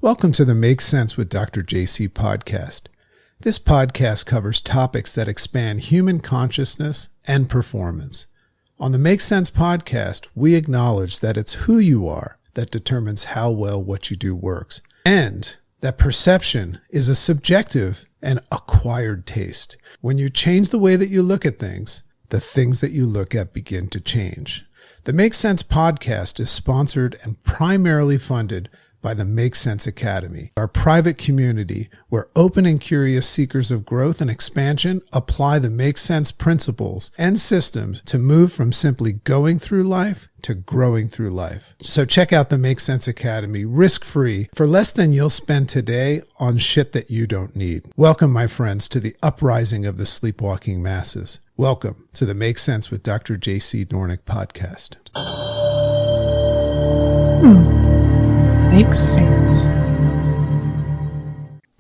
Welcome to the Makes Sense with Dr. JC podcast. This podcast covers topics that expand human consciousness and performance. On the Makes Sense podcast, we acknowledge that it's who you are that determines how well what you do works, and that perception is a subjective and acquired taste. When you change the way that you look at things, the things that you look at begin to change. The Makes Sense podcast is sponsored and primarily funded by the Makes Sense Academy, our private community where open and curious seekers of growth and expansion apply the Makes Sense principles and systems to move from simply going through life to growing through life. So check out the Makes Sense Academy risk-free for less than you'll spend today on shit that you don't need. Welcome, my friends, to the uprising of the sleepwalking masses. Welcome to the Make Sense with Dr. JC Doornick podcast. Makes sense.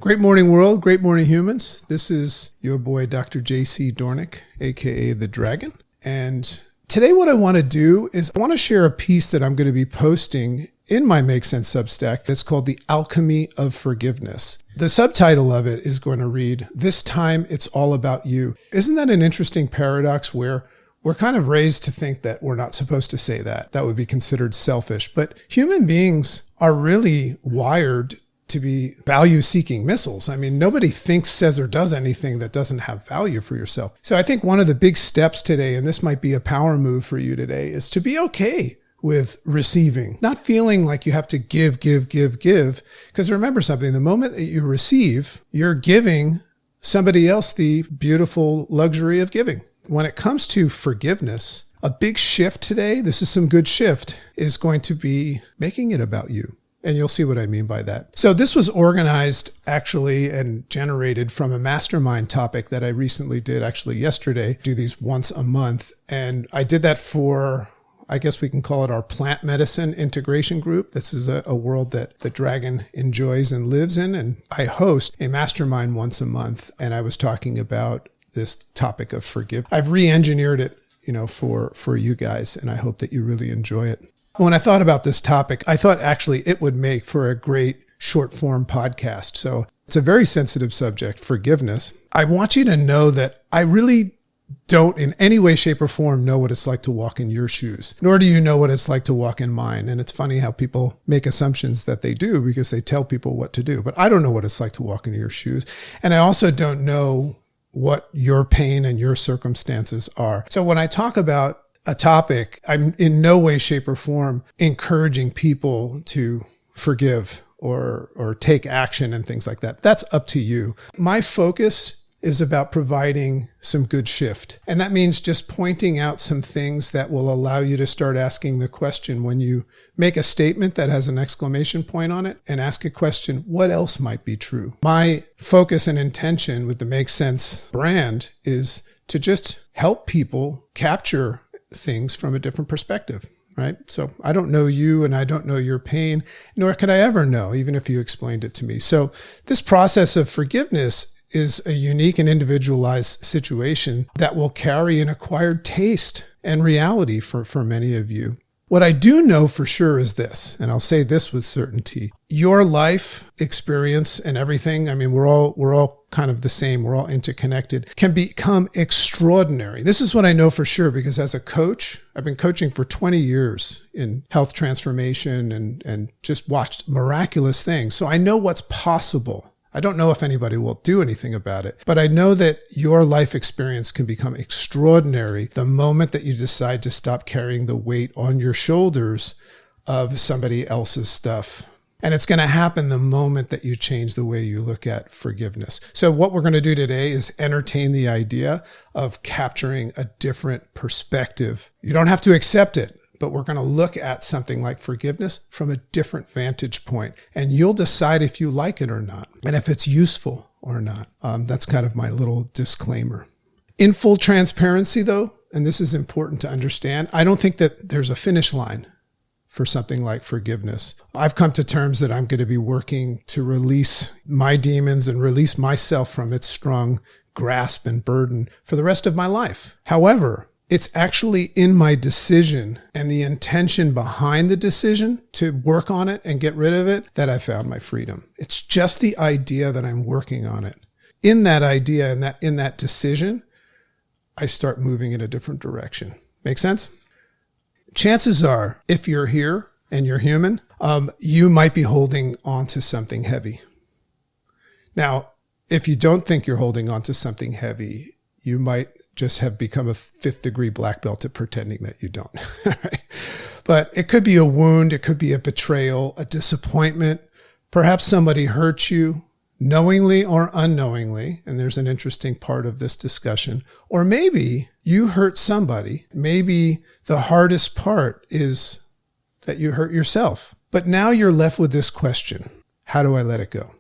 Great morning, world. Great morning, humans. This is your boy, Dr. JC Doornick, aka The Dragon. And today what I want to do is I want to share a piece that I'm going to be posting in my Makes Sense Substack. It's called The Alchemy of Forgiveness. The subtitle of it is going to read, "This Time It's All About You." Isn't that an interesting paradox where we're kind of raised to think that we're not supposed to say that? That would be considered selfish. But human beings are really wired to be value-seeking missiles. I mean, nobody thinks, says, or does anything that doesn't have value for yourself. So I think one of the big steps today, and this might be a power move for you today, is to be okay with receiving, not feeling like you have to give. Because remember something, the moment that you receive, you're giving somebody else the beautiful luxury of giving. When it comes to forgiveness, a big shift today, this is some good shift, is going to be making it about you. And you'll see what I mean by that. So this was organized actually and generated from a mastermind topic that I recently did actually yesterday. Do these once a month. And I did that for, I guess we can call it our plant medicine integration group. This is a world that the dragon enjoys and lives in. And I host a mastermind once a month. And I was talking about this topic of forgiveness. I've re-engineered it, for you guys, and I hope that you really enjoy it. When I thought about this topic, I thought actually it would make for a great short form podcast. So it's a very sensitive subject, forgiveness. I want you to know that I really don't in any way, shape, or form know what it's like to walk in your shoes, nor do you know what it's like to walk in mine. And it's funny how people make assumptions that they do because they tell people what to do. But I don't know what it's like to walk in your shoes. And I also don't know what your pain and your circumstances are. So when I talk about a topic, I'm in no way, shape, or form encouraging people to forgive or take action and things like that. That's up to you. My focus is about providing some good shift. And that means just pointing out some things that will allow you to start asking the question when you make a statement that has an exclamation point on it and ask a question, what else might be true? My focus and intention with the Make Sense brand is to just help people capture things from a different perspective. Right? So I don't know you and I don't know your pain, nor could I ever know, even if you explained it to me. So this process of forgiveness is a unique and individualized situation that will carry an acquired taste and reality for many of you. What I do know for sure is this, and I'll say this with certainty. Your life experience and everything, I mean, we're all kind of the same. We're all interconnected, can become extraordinary. This is what I know for sure, because as a coach, I've been coaching for 20 years in health transformation and just watched miraculous things. So I know what's possible. I don't know if anybody will do anything about it, but I know that your life experience can become extraordinary the moment that you decide to stop carrying the weight on your shoulders of somebody else's stuff. And it's going to happen the moment that you change the way you look at forgiveness. So what we're going to do today is entertain the idea of capturing a different perspective. You don't have to accept it, but we're going to look at something like forgiveness from a different vantage point. And you'll decide if you like it or not, and if it's useful or not. That's kind of my little disclaimer. In full transparency, though, and this is important to understand, I don't think that there's a finish line for something like forgiveness. I've come to terms that I'm going to be working to release my demons and release myself from its strong grasp and burden for the rest of my life. However, it's actually in my decision and the intention behind the decision to work on it and get rid of it that I found my freedom. It's just the idea that I'm working on it. In that idea and in that decision, I start moving in a different direction. Make sense? Chances are, if you're here and you're human, you might be holding on to something heavy. Now, if you don't think you're holding on to something heavy, you might just have become a 5th degree black belt at pretending that you don't. Right? But it could be a wound. It could be a betrayal, a disappointment. Perhaps somebody hurt you knowingly or unknowingly. And there's an interesting part of this discussion. Or maybe you hurt somebody. Maybe the hardest part is that you hurt yourself. But now you're left with this question. How do I let it go?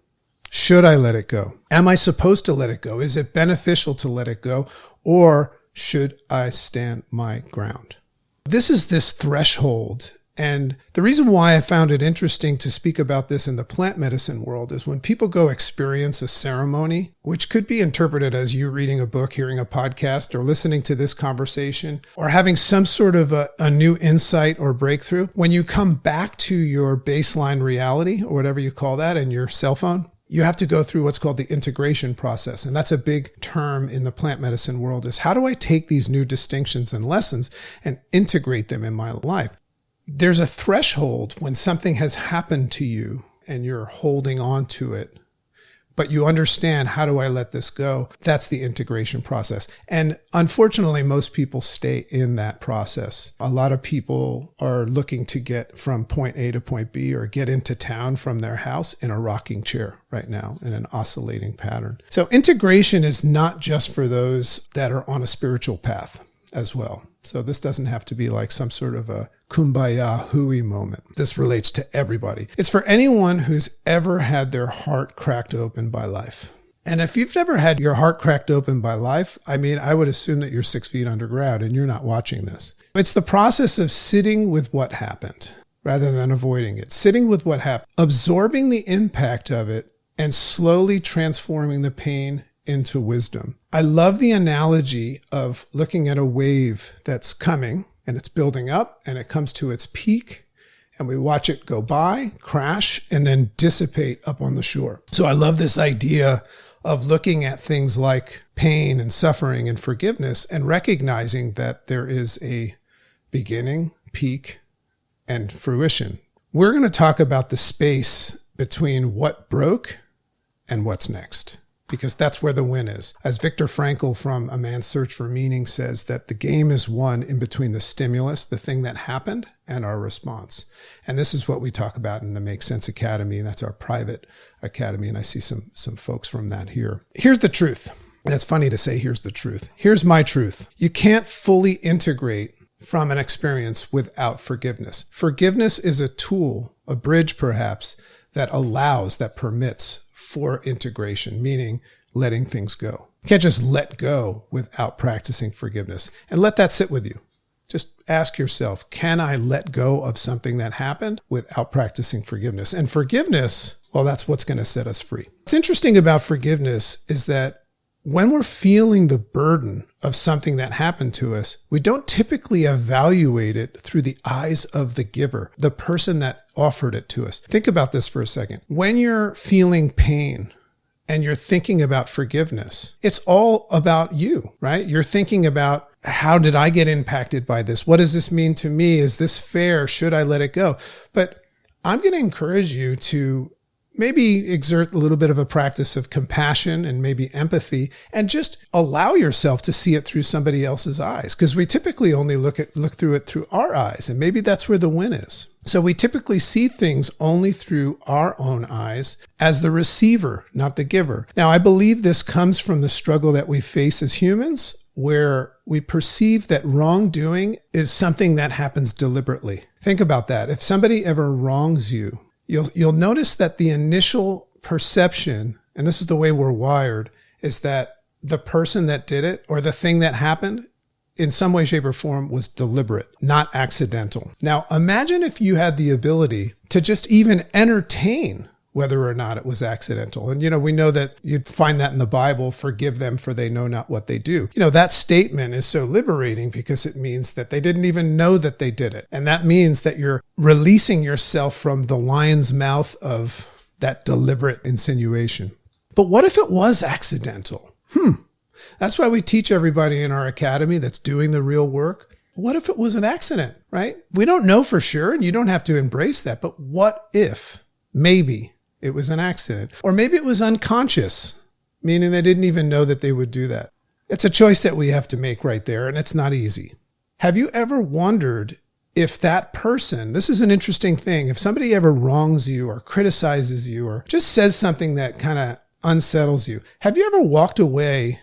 Should I let it go? Am I supposed to let it go? Is it beneficial to let it go? Or should I stand my ground? This is this threshold. And the reason why I found it interesting to speak about this in the plant medicine world is when people go experience a ceremony, which could be interpreted as you reading a book, hearing a podcast, or listening to this conversation, or having some sort of a new insight or breakthrough. When you come back to your baseline reality, or whatever you call that, in your cell phone, you have to go through what's called the integration process. And that's a big term in the plant medicine world, is how do I take these new distinctions and lessons and integrate them in my life? There's a threshold when something has happened to you and you're holding on to it, but you understand, how do I let this go? That's the integration process. And unfortunately, most people stay in that process. A lot of people are looking to get from point A to point B, or get into town from their house in a rocking chair right now in an oscillating pattern. So integration is not just for those that are on a spiritual path as well. So this doesn't have to be like some sort of a kumbaya hooey moment. This relates to everybody. It's for anyone who's ever had their heart cracked open by life. And if you've never had your heart cracked open by life, I would assume that you're 6 feet underground and you're not watching this. It's the process of sitting with what happened rather than avoiding it. Sitting with what happened, absorbing the impact of it, and slowly transforming the pain into wisdom. I love the analogy of looking at a wave that's coming and it's building up and it comes to its peak, and we watch it go by, crash, and then dissipate up on the shore. So I love this idea of looking at things like pain and suffering and forgiveness and recognizing that there is a beginning, peak, and fruition. We're going to talk about the space between what broke and what's next, because that's where the win is. As Viktor Frankl from A Man's Search for Meaning says, that the game is won in between the stimulus, the thing that happened, and our response. And this is what we talk about in the Makes Sense Academy. That's our private academy. And I see some folks from that here. Here's the truth. And it's funny to say, here's the truth. Here's my truth. You can't fully integrate from an experience without forgiveness. Forgiveness is a tool, a bridge perhaps, that allows, that permits for integration, meaning letting things go. You can't just let go without practicing forgiveness. And let that sit with you. Just ask yourself, can I let go of something that happened without practicing forgiveness? And forgiveness, well, that's what's going to set us free. What's interesting about forgiveness is that when we're feeling the burden of something that happened to us, we don't typically evaluate it through the eyes of the giver, the person that offered it to us. Think about this for a second. When you're feeling pain and you're thinking about forgiveness, it's all about you, right? You're thinking about, how did I get impacted by this? What does this mean to me? Is this fair? Should I let it go? But I'm going to encourage you to maybe exert a little bit of a practice of compassion and maybe empathy, and just allow yourself to see it through somebody else's eyes. Because we typically only look through it through our eyes, and maybe that's where the win is. So we typically see things only through our own eyes as the receiver, not the giver. Now, I believe this comes from the struggle that we face as humans, where we perceive that wrongdoing is something that happens deliberately. Think about that. If somebody ever wrongs you, you'll notice that the initial perception, and this is the way we're wired, is that the person that did it or the thing that happened in some way, shape, or form was deliberate, not accidental. Now, imagine if you had the ability to just even entertain whether or not it was accidental. And, we know that you'd find that in the Bible, forgive them for they know not what they do. That statement is so liberating because it means that they didn't even know that they did it. And that means that you're releasing yourself from the lion's mouth of that deliberate insinuation. But what if it was accidental? That's why we teach everybody in our academy that's doing the real work. What if it was an accident, right? We don't know for sure, and you don't have to embrace that. But what if maybe it was an accident? Or maybe it was unconscious, meaning they didn't even know that they would do that. It's a choice that we have to make right there, and it's not easy. Have you ever wondered if that person, this is an interesting thing, if somebody ever wrongs you or criticizes you or just says something that kind of unsettles you, have you ever walked away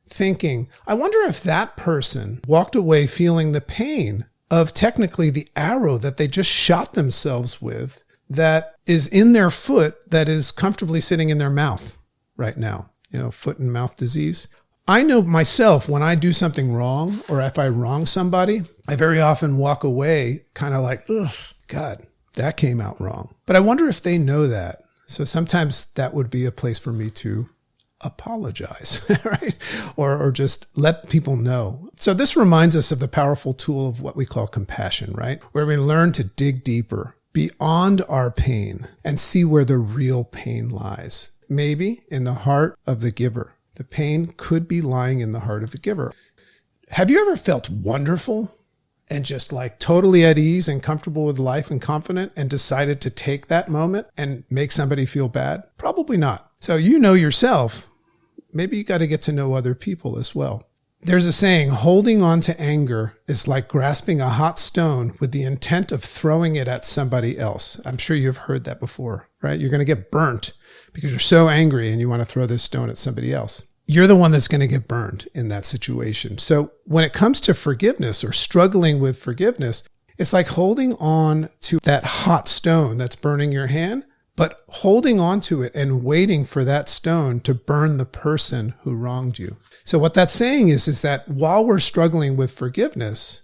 thinking, I wonder if that person walked away feeling the pain of technically the arrow that they just shot themselves with that is in their foot that is comfortably sitting in their mouth right now, foot and mouth disease. I know myself when I do something wrong or if I wrong somebody, I very often walk away kind of like, ugh, God, that came out wrong. But I wonder if they know that. So sometimes that would be a place for me to apologize, right? Or just let people know. So this reminds us of the powerful tool of what we call compassion, right? Where we learn to dig deeper beyond our pain and see where the real pain lies. Maybe in the heart of the giver. The pain could be lying in the heart of the giver. Have you ever felt wonderful and just like totally at ease and comfortable with life and confident and decided to take that moment and make somebody feel bad? Probably not. So yourself. Maybe you got to get to know other people as well. There's a saying, holding on to anger is like grasping a hot stone with the intent of throwing it at somebody else. I'm sure you've heard that before, right? You're going to get burnt because you're so angry and you want to throw this stone at somebody else. You're the one that's going to get burned in that situation. So when it comes to forgiveness or struggling with forgiveness, it's like holding on to that hot stone that's burning your hand, but holding on to it and waiting for that stone to burn the person who wronged you. So what that's saying is that while we're struggling with forgiveness,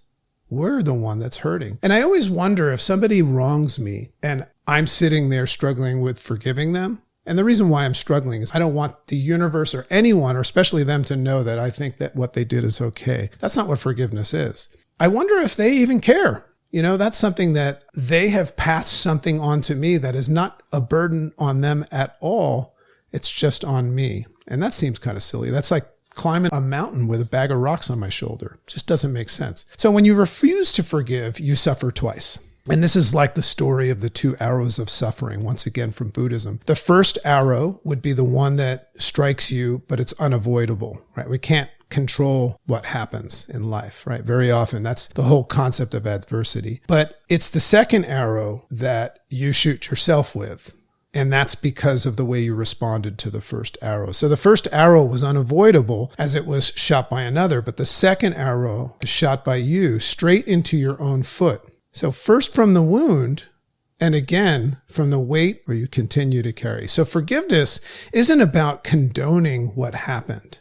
we're the one that's hurting. And I always wonder if somebody wrongs me and I'm sitting there struggling with forgiving them. And the reason why I'm struggling is I don't want the universe or anyone, or especially them, to know that I think that what they did is okay. That's not what forgiveness is. I wonder if they even care. That's something that they have passed something on to me that is not a burden on them at all. It's just on me. And that seems kind of silly. That's like climbing a mountain with a bag of rocks on my shoulder. It just doesn't make sense. So when you refuse to forgive, you suffer twice. And this is like the story of the two arrows of suffering, once again from Buddhism. The first arrow would be the one that strikes you, but it's unavoidable, right? We can't control what happens in life, right? Very often, that's the whole concept of adversity. But it's the second arrow that you shoot yourself with. And that's because of the way you responded to the first arrow. So the first arrow was unavoidable as it was shot by another, but the second arrow is shot by you straight into your own foot. So first from the wound, and again from the weight where you continue to carry. So forgiveness isn't about condoning what happened.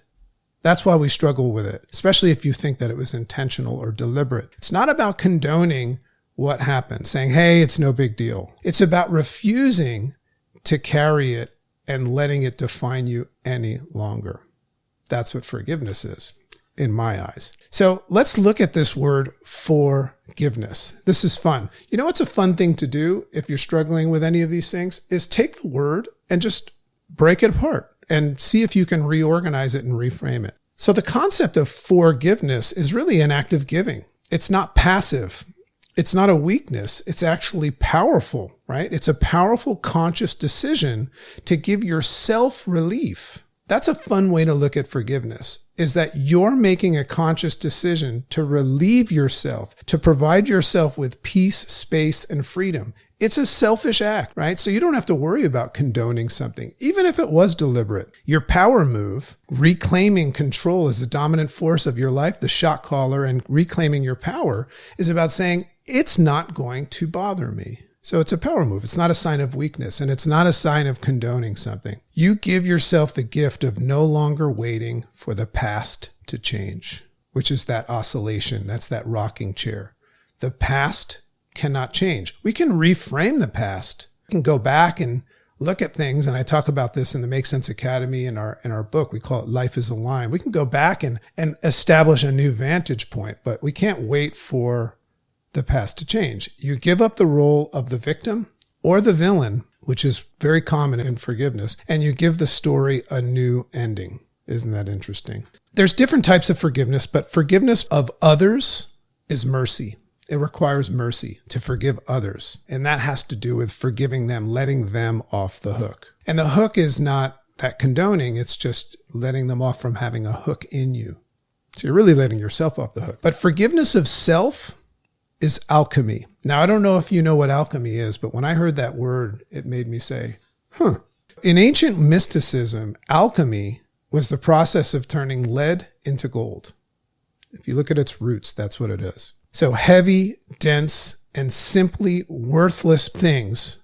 That's why we struggle with it, especially if you think that it was intentional or deliberate. It's not about condoning what happened, saying, hey, it's no big deal. It's about refusing to carry it and letting it define you any longer. That's what forgiveness is, in my eyes. So let's look at this word forgiveness. This is fun. You know what's a fun thing to do if you're struggling with any of these things is take the word and just break it apart and see if you can reorganize it and reframe it. So the concept of forgiveness is really an act of giving. It's not passive. It's not a weakness. It's actually powerful, right? It's a powerful conscious decision to give yourself relief. That's a fun way to look at forgiveness, is that you're making a conscious decision to relieve yourself, to provide yourself with peace, space, and freedom. It's a selfish act, right? So you don't have to worry about condoning something, even if it was deliberate. Your power move, reclaiming control as the dominant force of your life, the shot caller, and reclaiming your power is about saying, it's not going to bother me. So it's a power move. It's not a sign of weakness, and it's not a sign of condoning something. You give yourself the gift of no longer waiting for the past to change, which is that oscillation. That's that rocking chair. The past cannot change. We can reframe the past. We can go back and look at things, and I talk about this in the Makes Sense Academy in our book. We call it Life is a Line. We can go back and establish a new vantage point, but we can't wait for the past to change. You give up the role of the victim or the villain, which is very common in forgiveness, and you give the story a new ending. Isn't that interesting? There's different types of forgiveness, but forgiveness of others is mercy. It requires mercy to forgive others. And that has to do with forgiving them, letting them off the hook. And the hook is not that condoning. It's just letting them off from having a hook in you. So you're really letting yourself off the hook. But forgiveness of self is alchemy. Now, I don't know if you know what alchemy is, but when I heard that word, it made me say, In ancient mysticism, alchemy was the process of turning lead into gold. If you look at its roots, that's what it is. So heavy, dense, and simply worthless things,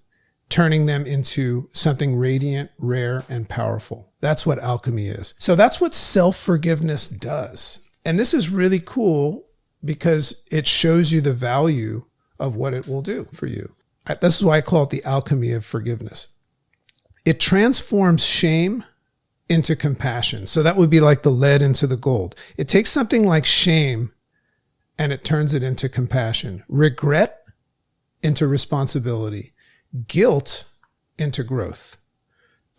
turning them into something radiant, rare, and powerful. That's what alchemy is. So that's what self-forgiveness does. And this is really cool because it shows you the value of what it will do for you. This is why I call it the alchemy of forgiveness. It transforms shame into compassion. So that would be like the lead into the gold. It takes something like shame and it turns it into compassion. Regret into responsibility. Guilt into growth.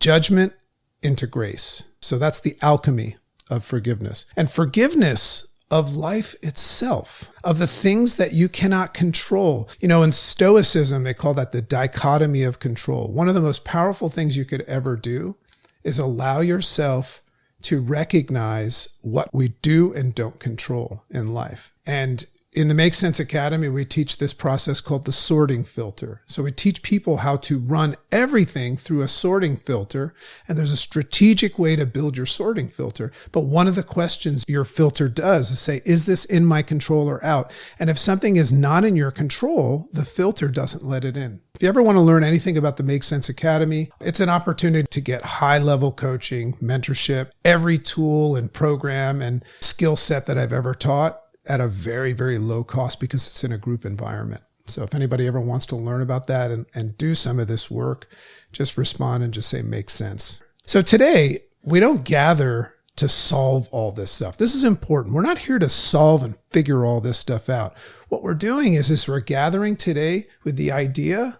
Judgment into grace. So that's the alchemy of forgiveness. And forgiveness of life itself, of the things that you cannot control. In Stoicism, they call that the dichotomy of control. One of the most powerful things you could ever do is allow yourself to recognize what we do and don't control in life. And in the Make Sense Academy, we teach this process called the sorting filter. So we teach people how to run everything through a sorting filter. And there's a strategic way to build your sorting filter. But one of the questions your filter does is say, is this in my control or out? And if something is not in your control, the filter doesn't let it in. If you ever want to learn anything about the Make Sense Academy, it's an opportunity to get high-level coaching, mentorship, every tool and program and skill set that I've ever taught at a very, very low cost because it's in a group environment. So if anybody ever wants to learn about that and do some of this work, just respond and just say, makes sense. So today, we don't gather to solve all this stuff. This is important. We're not here to solve and figure all this stuff out. What we're doing is we're gathering today with the idea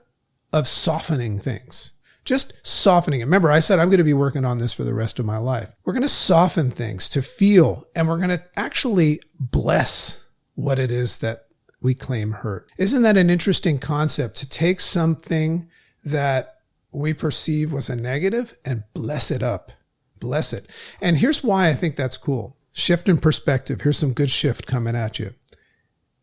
of softening things. Just softening it. Remember, I said I'm going to be working on this for the rest of my life. We're going to soften things to feel, and we're going to actually bless what it is that we claim hurt. Isn't that an interesting concept, to take something that we perceive was a negative and bless it up, bless it? And here's why I think that's cool. Shift in perspective. Here's some good shift coming at you.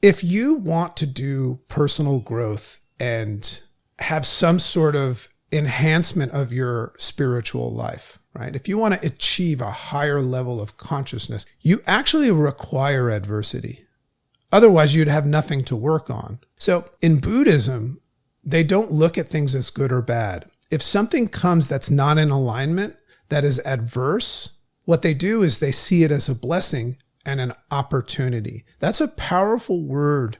If you want to do personal growth and have some sort of enhancement of your spiritual life, right? If you want to achieve a higher level of consciousness, you actually require adversity. Otherwise, you'd have nothing to work on. So in Buddhism, they don't look at things as good or bad. If something comes that's not in alignment, that is adverse, what they do is they see it as a blessing and an opportunity. That's a powerful word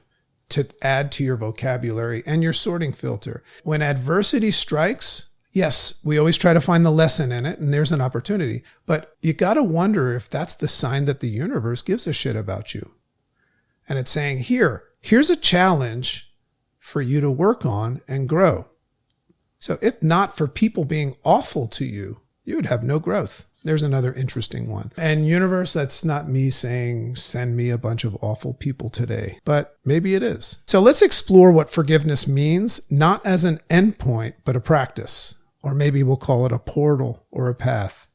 to add to your vocabulary and your sorting filter. When adversity strikes, yes, we always try to find the lesson in it, and there's an opportunity. But you got to wonder if that's the sign that the universe gives a shit about you. And it's saying, here's a challenge for you to work on and grow. So if not for people being awful to you, you would have no growth. There's another interesting one. And universe, that's not me saying, send me a bunch of awful people today, but maybe it is. So let's explore what forgiveness means, not as an endpoint, but a practice, or maybe we'll call it a portal or a path.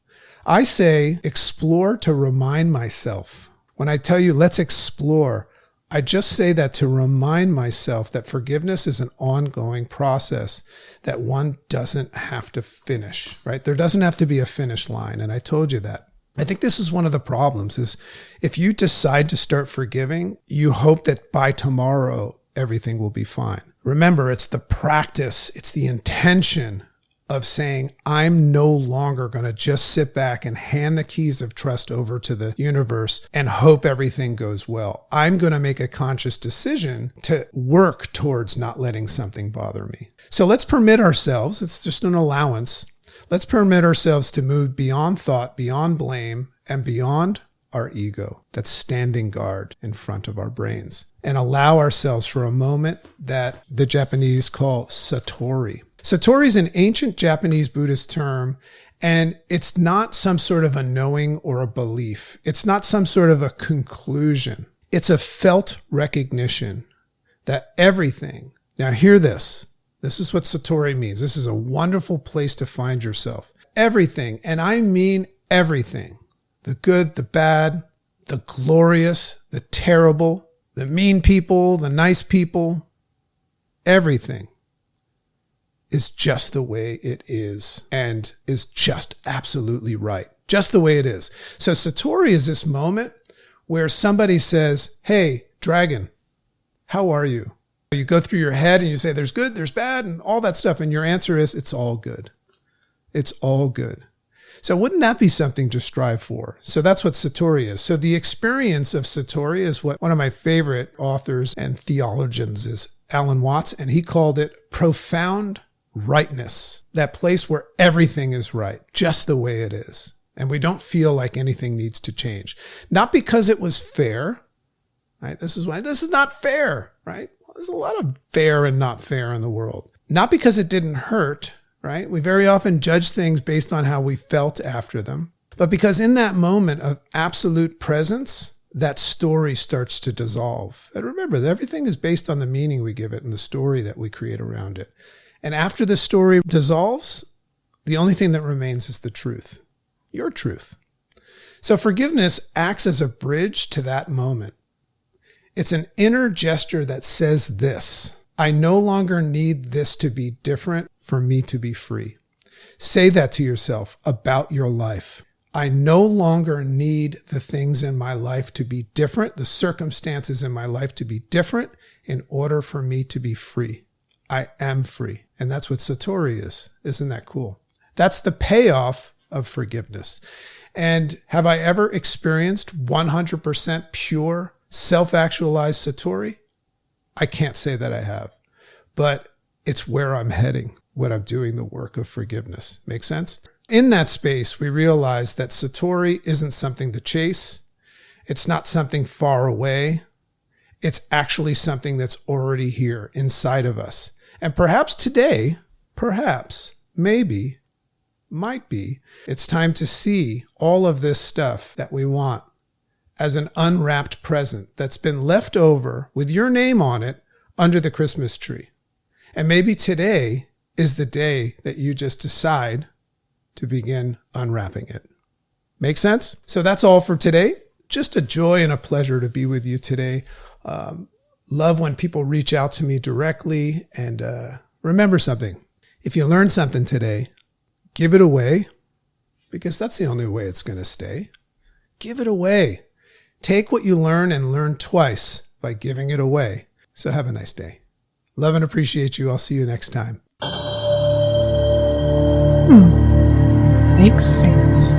I say explore to remind myself. When I tell you, let's explore, I just say that to remind myself that forgiveness is an ongoing process that one doesn't have to finish, right? There doesn't have to be a finish line. And I told you that. I think this is one of the problems is if you decide to start forgiving, you hope that by tomorrow, everything will be fine. Remember, it's the practice, it's the intention of saying, I'm no longer going to just sit back and hand the keys of trust over to the universe and hope everything goes well. I'm going to make a conscious decision to work towards not letting something bother me. So let's permit ourselves, it's just an allowance, let's permit ourselves to move beyond thought, beyond blame, and beyond our ego that's standing guard in front of our brains, and allow ourselves for a moment that the Japanese call Satori. Satori is an ancient Japanese Buddhist term, and it's not some sort of a knowing or a belief. It's not some sort of a conclusion. It's a felt recognition that everything, now hear this. This is what Satori means. This is a wonderful place to find yourself. Everything, and I mean everything, the good, the bad, the glorious, the terrible, the mean people, the nice people, everything is just the way it is and is just absolutely right. Just the way it is. So Satori is this moment where somebody says, hey, dragon, how are you? You go through your head and you say, there's good, there's bad, and all that stuff. And your answer is, it's all good. It's all good. So wouldn't that be something to strive for? So that's what Satori is. So the experience of Satori is what one of my favorite authors and theologians is Alan Watts, and he called it profound rightness, that place where everything is right, just the way it is. And we don't feel like anything needs to change. Not because it was fair, right? This is why this is not fair, right? Well, there's a lot of fair and not fair in the world. Not because it didn't hurt, right? We very often judge things based on how we felt after them, but because in that moment of absolute presence, that story starts to dissolve. And remember that everything is based on the meaning we give it and the story that we create around it. And after the story dissolves, the only thing that remains is the truth, your truth. So forgiveness acts as a bridge to that moment. It's an inner gesture that says this: I no longer need this to be different for me to be free. Say that to yourself about your life. I no longer need the things in my life to be different, the circumstances in my life to be different in order for me to be free. I am free. And that's what Satori is. Isn't that cool? That's the payoff of forgiveness. And have I ever experienced 100% pure, self-actualized Satori? I can't say that I have, but it's where I'm heading when I'm doing the work of forgiveness. Make sense? In that space, we realize that Satori isn't something to chase. It's not something far away. It's actually something that's already here inside of us. And perhaps today, maybe, might be, it's time to see all of this stuff that we want as an unwrapped present that's been left over with your name on it under the Christmas tree. And maybe today is the day that you just decide to begin unwrapping it. Make sense? So that's all for today. Just a joy and a pleasure to be with you today. Love when people reach out to me directly. And remember something. If you learned something today, give it away, because that's the only way it's going to stay. Give it away. Take what you learn and learn twice by giving it away. So have a nice day. Love and appreciate you. I'll see you next time. Makes sense.